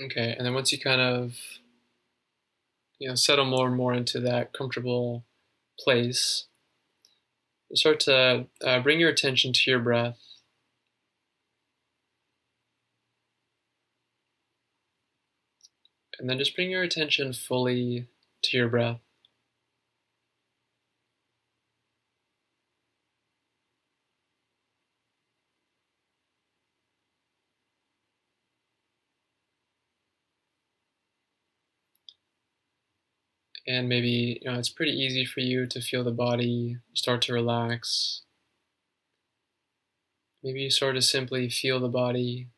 Okay, and then once you kind of settle more and more into that comfortable place, you start to bring your attention to your breath, and then just bring your attention fully to your breath. And maybe it's pretty easy for you to feel the body start to relax. Maybe you sort of simply feel the body.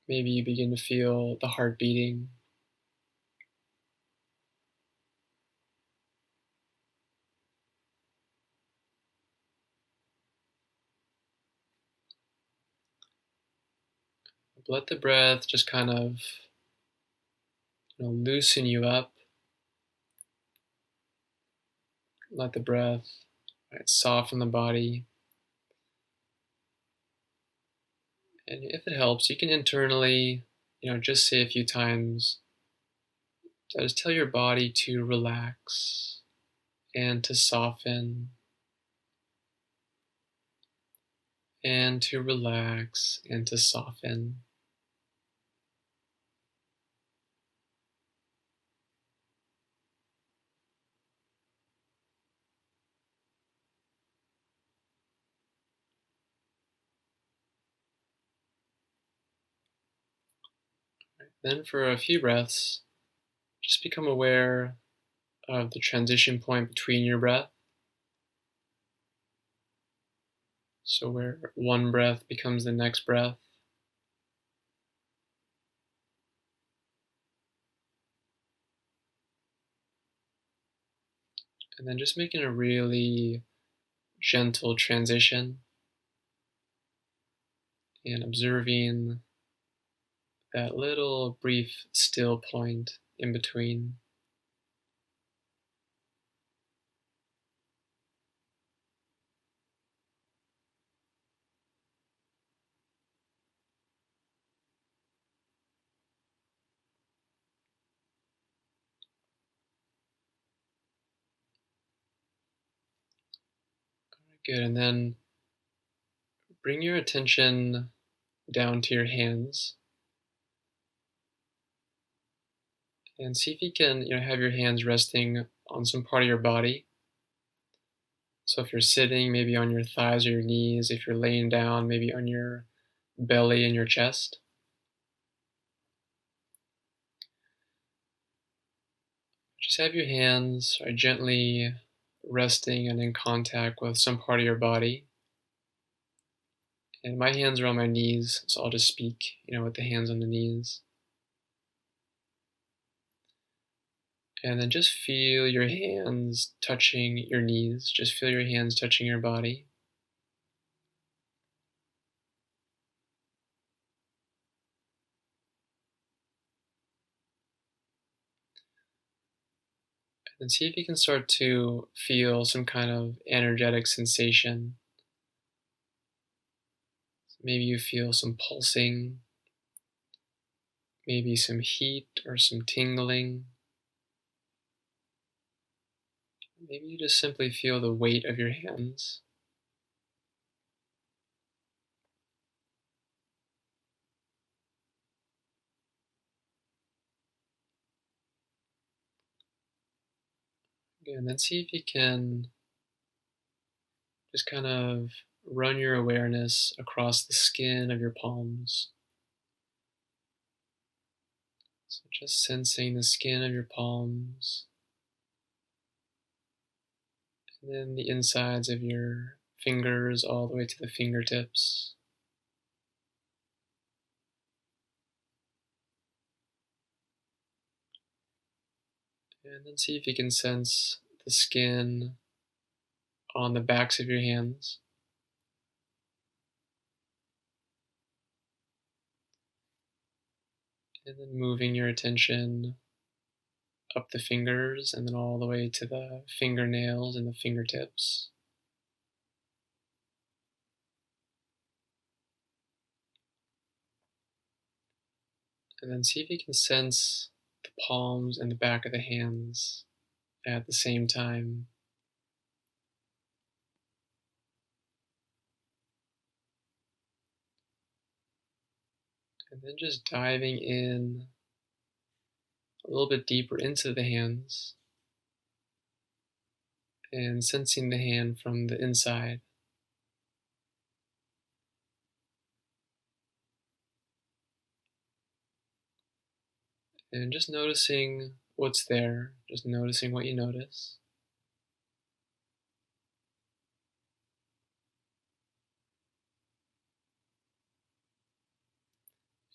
Maybe you begin to feel the heart beating. Let the breath just kind of loosen you up. Let the breath soften the body. And if it helps, you can internally, just say a few times, just tell your body to relax and to soften and to relax and to soften. Then for a few breaths, just become aware of the transition point between your breath. So where one breath becomes the next breath. And then just making a really gentle transition and observing that little brief still point in between. Good, and then bring your attention down to your hands and see if you can have your hands resting on some part of your body. So if you're sitting, maybe on your thighs or your knees. If you're laying down, maybe on your belly and your chest. Just have your hands gently resting and in contact with some part of your body. And my hands are on my knees, so I'll just speak, with the hands on the knees. And then just feel your hands touching your knees. Just feel your hands touching your body. And see if you can start to feel some kind of energetic sensation. Maybe you feel some pulsing, maybe some heat or some tingling. Maybe you just simply feel the weight of your hands. And then see if you can just kind of run your awareness across the skin of your palms. So just sensing the skin of your palms, and then the insides of your fingers all the way to the fingertips. And then see if you can sense the skin on the backs of your hands. And then moving your attention up the fingers and then all the way to the fingernails and the fingertips. And then see if you can sense the palms and the back of the hands at the same time. And then just diving in a little bit deeper into the hands and sensing the hand from the inside. And just noticing what's there, just noticing what you notice.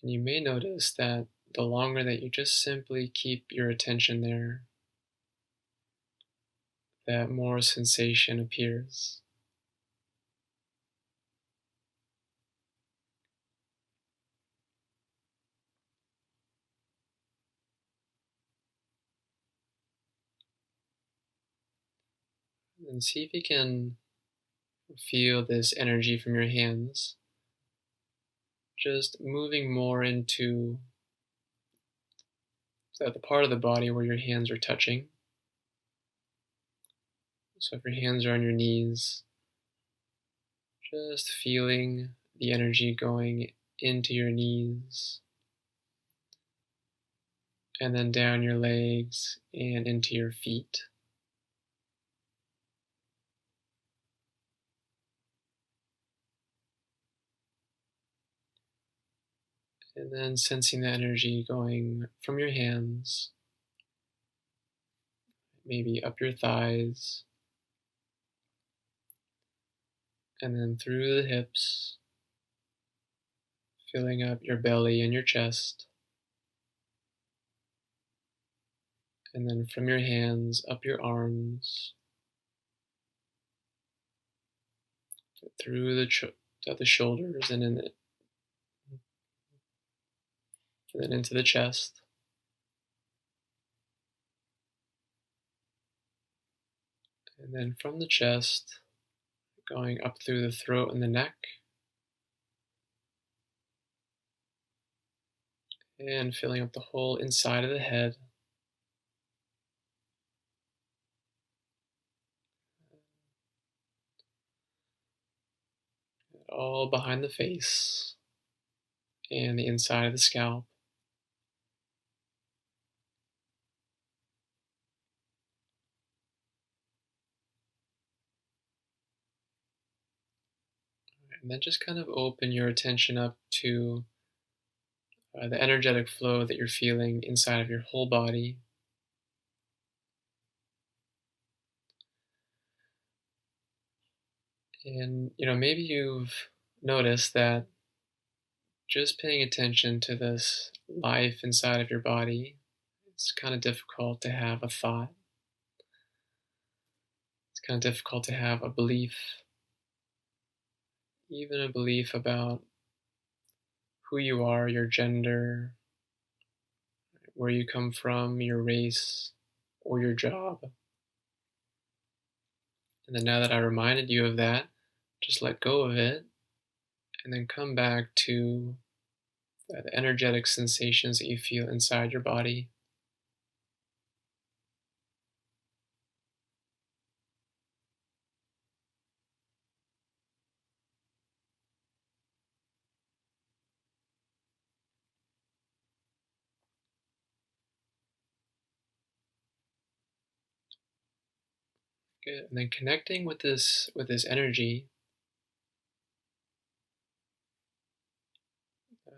And you may notice that the longer that you just simply keep your attention there, that more sensation appears. And see if you can feel this energy from your hands just moving more into the part of the body where your hands are touching. So if your hands are on your knees, just feeling the energy going into your knees and then down your legs and into your feet. And then sensing the energy going from your hands, maybe up your thighs, and then through the hips, filling up your belly and your chest. And then from your hands, up your arms, through the shoulders, and then into the chest. And then from the chest, going up through the throat and the neck, and filling up the whole inside of the head. All behind the face and the inside of the scalp. And then just kind of open your attention up to the energetic flow that you're feeling inside of your whole body. And maybe you've noticed that just paying attention to this life inside of your body, it's kind of difficult to have a thought. It's kind of difficult to have a belief, even a belief about who you are, your gender, where you come from, your race, or your job. And then now that I reminded you of that, just let go of it and then come back to the energetic sensations that you feel inside your body. Good. And then connecting with this energy,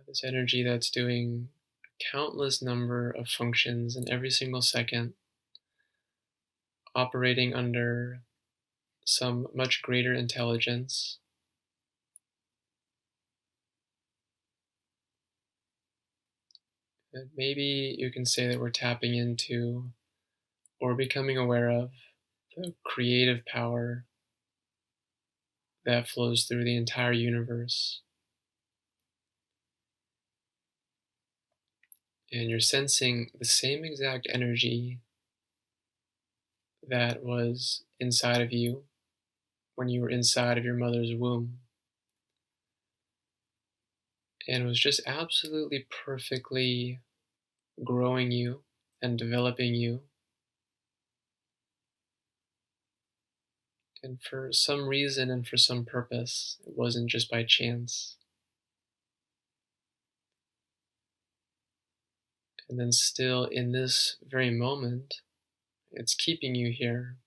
this energy that's doing a countless number of functions in every single second, operating under some much greater intelligence. And maybe you can say that we're tapping into or becoming aware of the creative power that flows through the entire universe. And you're sensing the same exact energy that was inside of you when you were inside of your mother's womb. and was just absolutely perfectly growing you and developing you. And for some reason and for some purpose, it wasn't just by chance. And then, still in this very moment, it's keeping you here.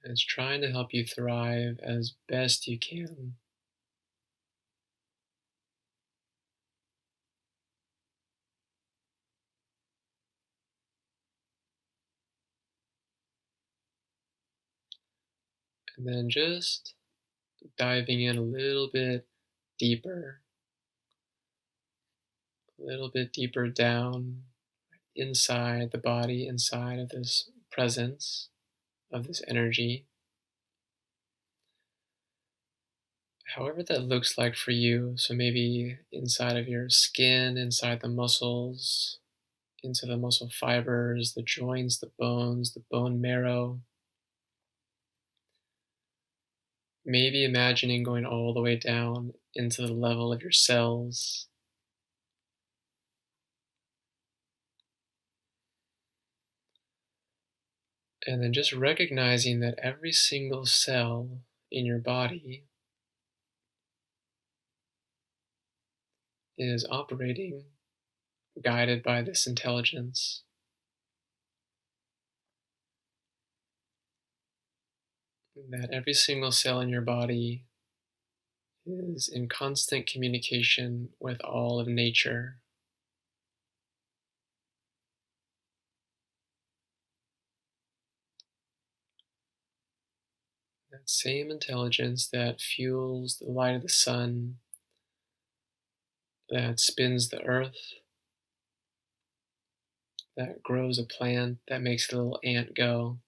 And it's trying to help you thrive as best you can. And then just diving in a little bit deeper down inside the body, inside of this presence, of this energy. However, that looks like for you. So maybe inside of your skin, inside the muscles, into the muscle fibers, the joints, the bones, the bone marrow. Maybe imagining going all the way down into the level of your cells. And then just recognizing that every single cell in your body is operating guided by this intelligence. That every single cell in your body is in constant communication with all of nature. That same intelligence that fuels the light of the sun, that spins the earth, that grows a plant, that makes a little ant go.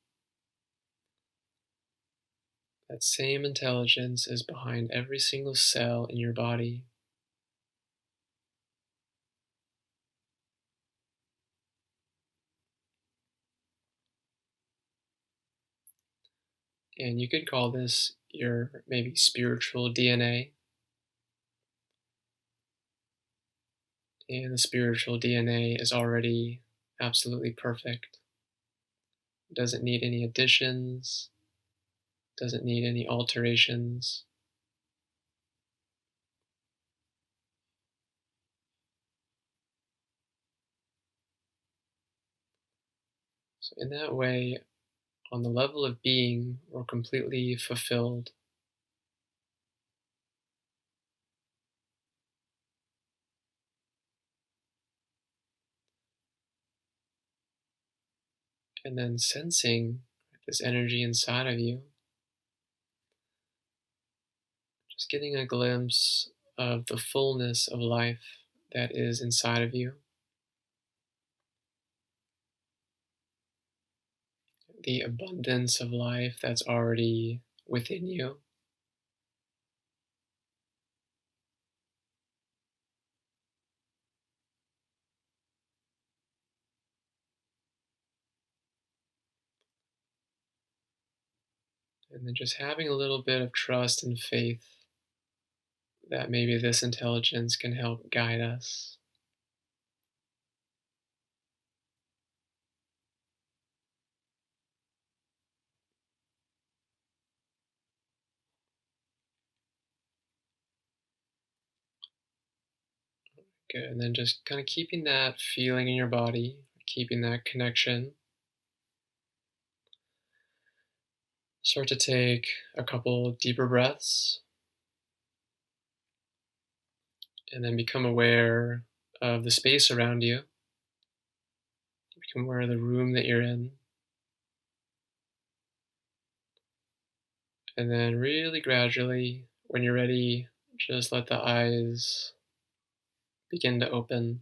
That same intelligence is behind every single cell in your body. And you could call this your maybe spiritual DNA. And the spiritual DNA is already absolutely perfect. It doesn't need any additions, doesn't need any alterations. So, in that way, on the level of being, we're completely fulfilled. And then sensing this energy inside of you, just getting a glimpse of the fullness of life that is inside of you, the abundance of life that's already within you. And then just having a little bit of trust and faith that maybe this intelligence can help guide us. Good. And then just kind of keeping that feeling in your body, keeping that connection. Start to take a couple deeper breaths and then become aware of the space around you. Become aware of the room that you're in. And then, really gradually, when you're ready, just let the eyes begin to open.